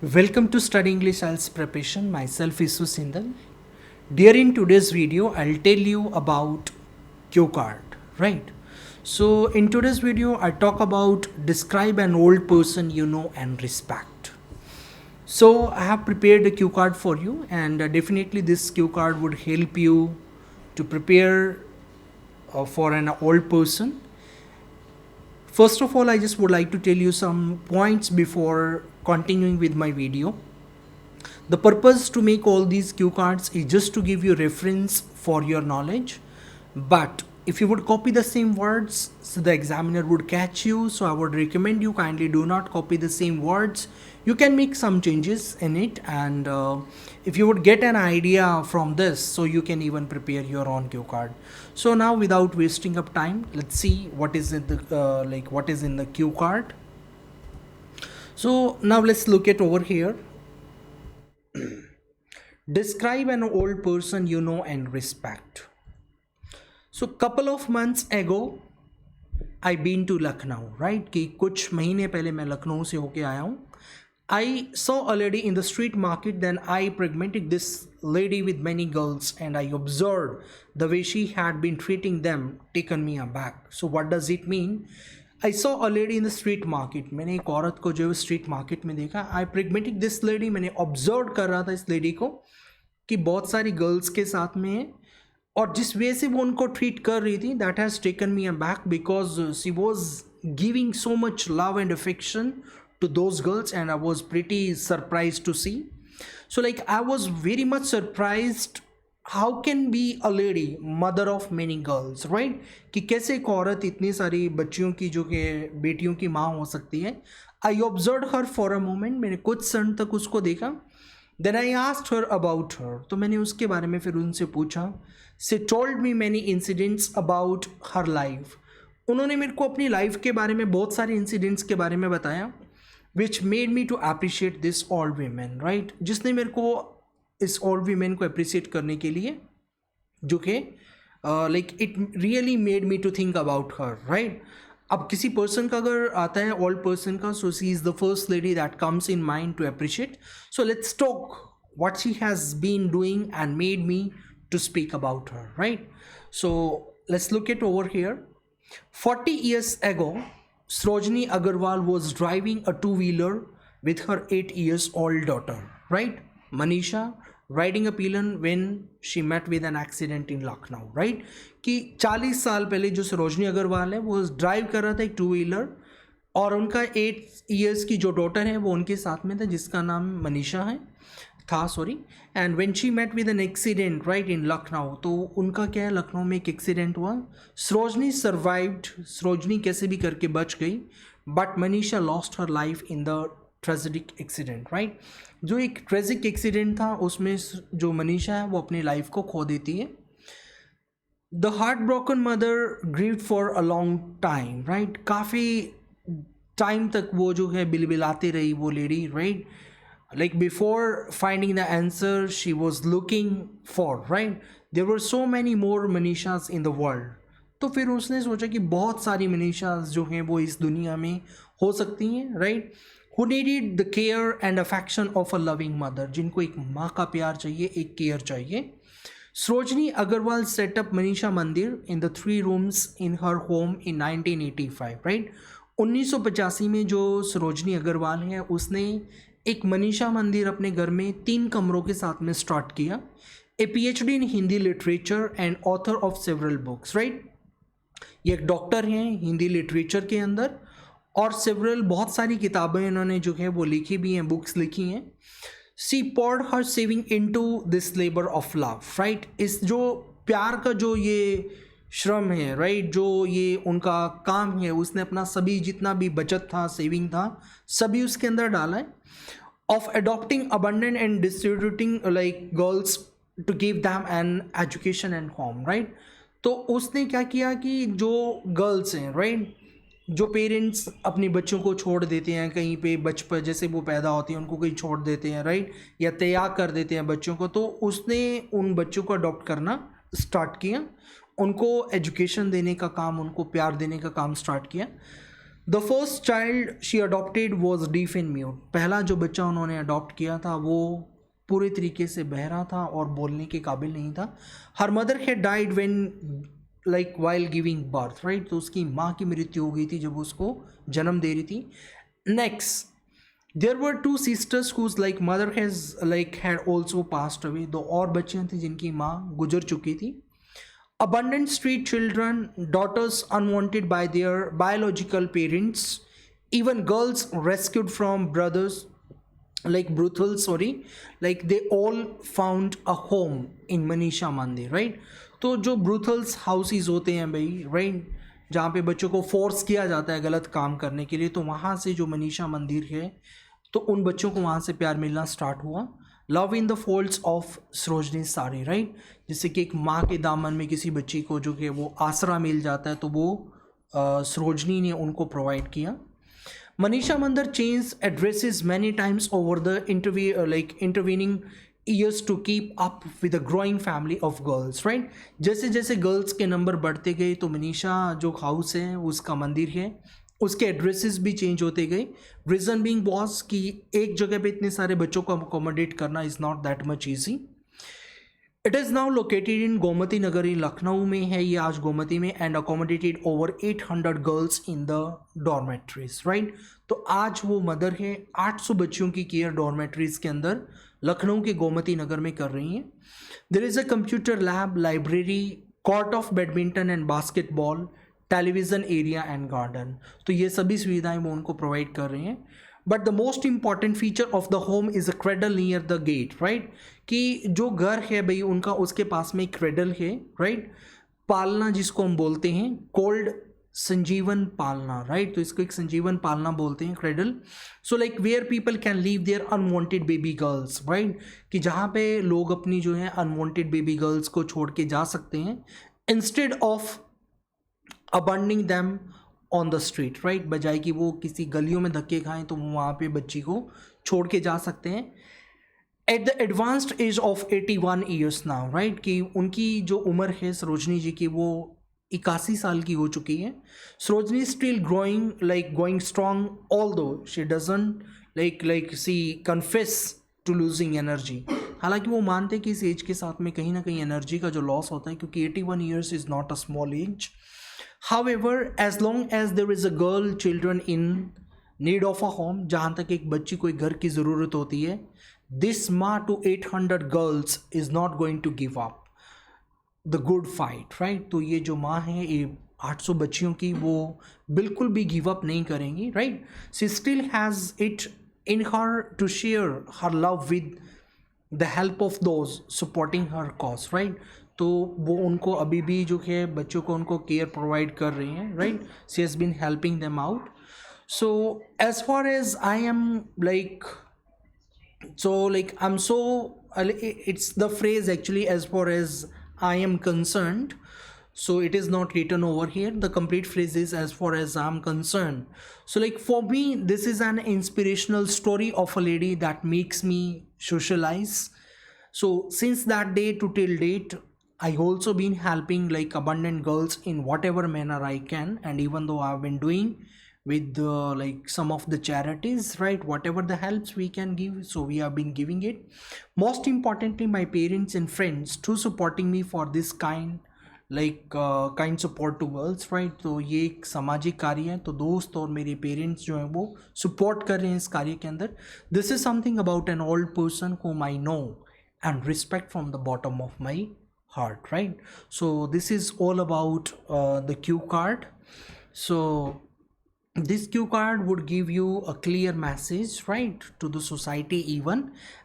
Welcome to Study English IELTS Preparation. Myself Isu Sindal. Dear, in today's video, I'll tell you about cue card, right? So, in today's video, I talk about describe an old person you know and respect. So, I have prepared a cue card for you, and definitely this cue card would help you to prepare for an old person. First of all, I just would like to tell you some points before continuing with my video. The purpose to make all these cue cards is just to give you reference for your knowledge. But if you would copy the same words, so the examiner would catch you. So I would recommend you kindly do not copy the same words. You can make some changes in it, and if you would get an idea from this, so you can even prepare your own cue card. So now, without wasting up time, let's see what is in the what is in the cue card. So now let's look at over here. Describe an old person you know and respect. So couple of months ago I been to Lucknow, right? कि कुछ महीने पहले मैं लखनऊ से होके आया हूँ. I saw a lady in the street market. Then I pragmatic this lady with many girls, and I observed the way she had been treating them. Taken me aback. So what does it mean? I saw a lady in the street market. मैंने एक औरत को जो street market में देखा. I pragmatic this lady. मैंने observe कर रहा था इस लेडी को कि बहुत सारी गर्ल्स के साथ में है, और जिस वे से वो उनको ट्रीट कर रही थी, that has taken me back because she was giving so much love and affection to those girls, and I was pretty surprised to see. So like I was very much surprised. How can be a lady mother of many girls, right? कि कैसे एक औरत इतनी सारी बच्चियों की जो कि बेटियों की माँ हो सकती है. I observed her for a moment. मैंने कुछ क्षण तक उसको देखा. Then I asked her about her. तो मैंने उसके बारे में फिर उनसे पूछा. She told me many incidents about her life. उन्होंने मेरे को अपनी लाइफ के बारे में बहुत सारे इंसिडेंट्स के बारे में बताया, which made me to appreciate this old women, right? जिसने मेरे को इस old women को appreciate करने के लिए, जो कि like it really made me to think about her, right? अब किसी पर्सन का अगर आता है ओल्ड पर्सन का, so she is the first lady that comes in mind to appreciate. So let's talk what she has been doing and made me to speak about her, right? So let's look at over here. 40 years ago, Sarojini Agarwal was driving a two-wheeler with her 8 years old daughter, right? Manisha riding a pillion when she met with an accident in Lucknow, right? कि 40 साल पहले जो सरोजनी अग्रवाल है वो drive कर रहा था एक टू व्हीलर, और उनका 8 इयर्स की जो डॉटर है वो उनके साथ में था, जिसका नाम मनीषा था sorry. And when she met with an accident right in Lucknow, तो उनका क्या है, लखनऊ में एक एक्सीडेंट हुआ. सरोजनी सर्वाइव्ड. सरोजनी कैसे भी करके बच गई, but Manisha lost her life in the tragic accident, right? जो एक ट्रेजिक एक्सीडेंट था उसमें जो मनीषा है वो अपनी लाइफ को खो देती है. The heart broken mother grieved for a long time, right? काफ़ी टाइम तक वो जो है बिलबिलाती रही वो lady, right? Like before finding the answer she was looking for, right? There were so many more Manishas in the world. तो फिर उसने सोचा कि बहुत सारी मनीषास जो हैं वो इस दुनिया में हो सकती हैं, right? Who needed the care and affection of a loving mother, जिनको एक माँ का प्यार चाहिए, एक केयर चाहिए. Sarojini Agarwal set up Manisha Mandir in the 3 rooms in her home in 1985, right? 1985 में जो सरोजनी अग्रवाल है उसने एक मनीषा मंदिर अपने घर में 3 कमरों के साथ में स्टार्ट किया. ए PhD in Hindi literature and author of several books, right? ये एक डॉक्टर हैं हिंदी लिटरेचर के अंदर, और सेवरल बहुत सारी किताबें इन्होंने जो है वो लिखी भी हैं, बुक्स लिखी हैं. सी poured her saving into this labour of love, right? इस जो प्यार का जो ये श्रम है, राइट, जो ये उनका काम है, उसने अपना सभी जितना भी बचत था, सेविंग था, सभी उसके अंदर डाला है. Of adopting abandoned and distributing like girls to give them an education and home, right? तो उसने क्या किया कि जो गर्ल्स हैं, राइट, जो पेरेंट्स अपने बच्चों को छोड़ देते हैं कहीं पे, बचपन जैसे वो पैदा होती हैं उनको कहीं छोड़ देते हैं, राइट, या त्याग कर देते हैं बच्चों को, तो उसने उन बच्चों को अडॉप्ट करना स्टार्ट किया, उनको एजुकेशन देने का काम, उनको प्यार देने का काम स्टार्ट किया. The first child she adopted was deaf and mute. पहला जो बच्चा उन्होंने अडॉप्ट किया था वो पूरे तरीके से बहरा था और बोलने के काबिल नहीं था. Her mother had died when like while giving birth, right. तो उसकी माँ की मृत्यु हो गई थी जब उसको जन्म दे रही थी. Next, there were two sisters whose like mother has like had also passed away. दो और बच्चियाँ थी जिनकी माँ गुजर चुकी थी. Abundant street children, daughters unwanted by their biological parents, even girls rescued from brothers like like they all found a home in Manisha Mandir, right. तो जो ब्रूथल्स हाउसेस होते हैं भाई, राइट, जहाँ पे बच्चों को फोर्स किया जाता है गलत काम करने के लिए, तो वहाँ से जो मनीषा मंदिर है तो उन बच्चों को वहाँ से प्यार मिलना स्टार्ट हुआ. Love in the folds of Sarojini sari, right. जैसे कि एक माँ के दामन में किसी बच्ची को जो कि वो आसरा मिल जाता है तो वो सरोजनी ने उनको प्रोवाइड किया. Manisha Mandir change addresses many times over the intervening years to keep up with a growing family of girls, right. जैसे जैसे गर्ल्स के नंबर बढ़ते गए तो मनीषा जो हाउस है उसका मंदिर है उसके एड्रेसेस भी चेंज होते गए. रीज़न बीइंग वॉज कि एक जगह पे इतने सारे बच्चों को अकोमोडेट करना is not that much easy. It is now located in Gomti Nagar in Lucknow में है ये आज गोमती में. And accommodated over 800 girls in the dormitories, right. तो आज वो मदर है 800 बच्चियों की केयर डॉर्मेट्रीज के अंदर लखनऊ के गोमती नगर में कर रही हैं. There is a computer lab, library, court of badminton and basketball, television area and garden. तो ये सभी सुविधाएं वो उनको प्रोवाइड कर रहे हैं. But the most important feature of the home is a cradle near the gate, right. कि जो घर है भाई उनका उसके पास में एक क्रेडल है, राइट. पालना जिसको हम बोलते हैं कोल्ड संजीवन पालना, राइट. तो इसको एक संजीवन पालना बोलते हैं, cradle. So like where people can leave their unwanted baby girls, right. कि जहाँ पे लोग अपनी जो है अनवांटेड बेबी गर्ल्स को छोड़ के जा सकते हैं instead of abandoning them on the street, right. बजाय कि वो किसी गलियों में धक्के खाएं तो वो वहाँ पे बच्ची को छोड़ के जा सकते हैं. At the advanced age of 81 years now, right. कि उनकी जो उम्र है सरोजनी जी की वो 81 साल की हो चुकी है. Sarojini still growing like going strong although she doesn't like see confess to losing energy. हालांकि वो मानते हैं कि इस एज के साथ में कहीं ना कहीं एनर्जी का जो लॉस होता है क्योंकि 81 years is not a small age. However, as long as there is a girl children in need of a home, जहाँ तक एक बच्ची को एक घर की ज़रूरत होती है, this ma to 800 girls is not going to give up the good fight, right. तो ये जो माँ है ये 800 बच्चियों की वो बिल्कुल भी गिव अप नहीं करेंगी, right. She still has it in her to share her love with the help of those supporting her cause, right. तो वो उनको अभी भी जो है बच्चों को उनको केयर प्रोवाइड कर रही हैं, right. She has been helping them out. So as far as I am like I am so it's the phrase actually as far as I am concerned. So it is not written over here. The complete phrase is as far as I'm concerned. So like for me, this is an inspirational story of a lady that makes me socialize. So since that day to till date, I also been helping like abundant girls in whatever manner I can. And even though I've been doing with like some of the charities, right, whatever the helps we can give, so we have been giving it. Most importantly, my parents and friends too supporting me for this kind support to girls, right. तो ये एक सामाजिक कार्य है तो दोस्त और मेरे पेरेंट्स जो हैं वो सपोर्ट कर रहे हैं इस कार्य के अंदर. This is something about an old person whom I know and respect from the bottom of my heart, right. So this is all about the cue card. So this cue card would give you a clear message, right, to the society even.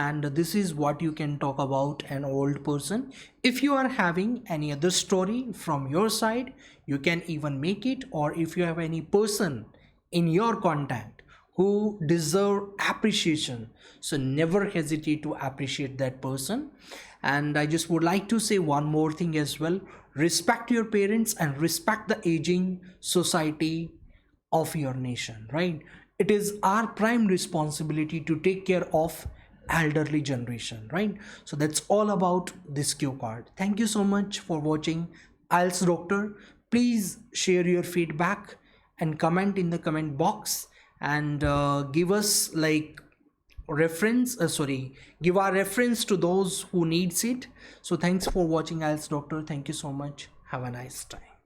And this is what you can talk about an old person. If you are having any other story from your side, you can even make it. Or if you have any person in your contact who deserve appreciation, so never hesitate to appreciate that person. And I just would like to say one more thing as well. Respect your parents and respect the aging society of your nation, right. It is our prime responsibility to take care of elderly generation, right. So that's all about this cue card. Thank you so much for watching IELTS Doctor. Please share your feedback and comment in the comment box, and give us like reference, give our reference to those who needs it. So thanks for watching IELTS Doctor. Thank you so much. Have a nice time.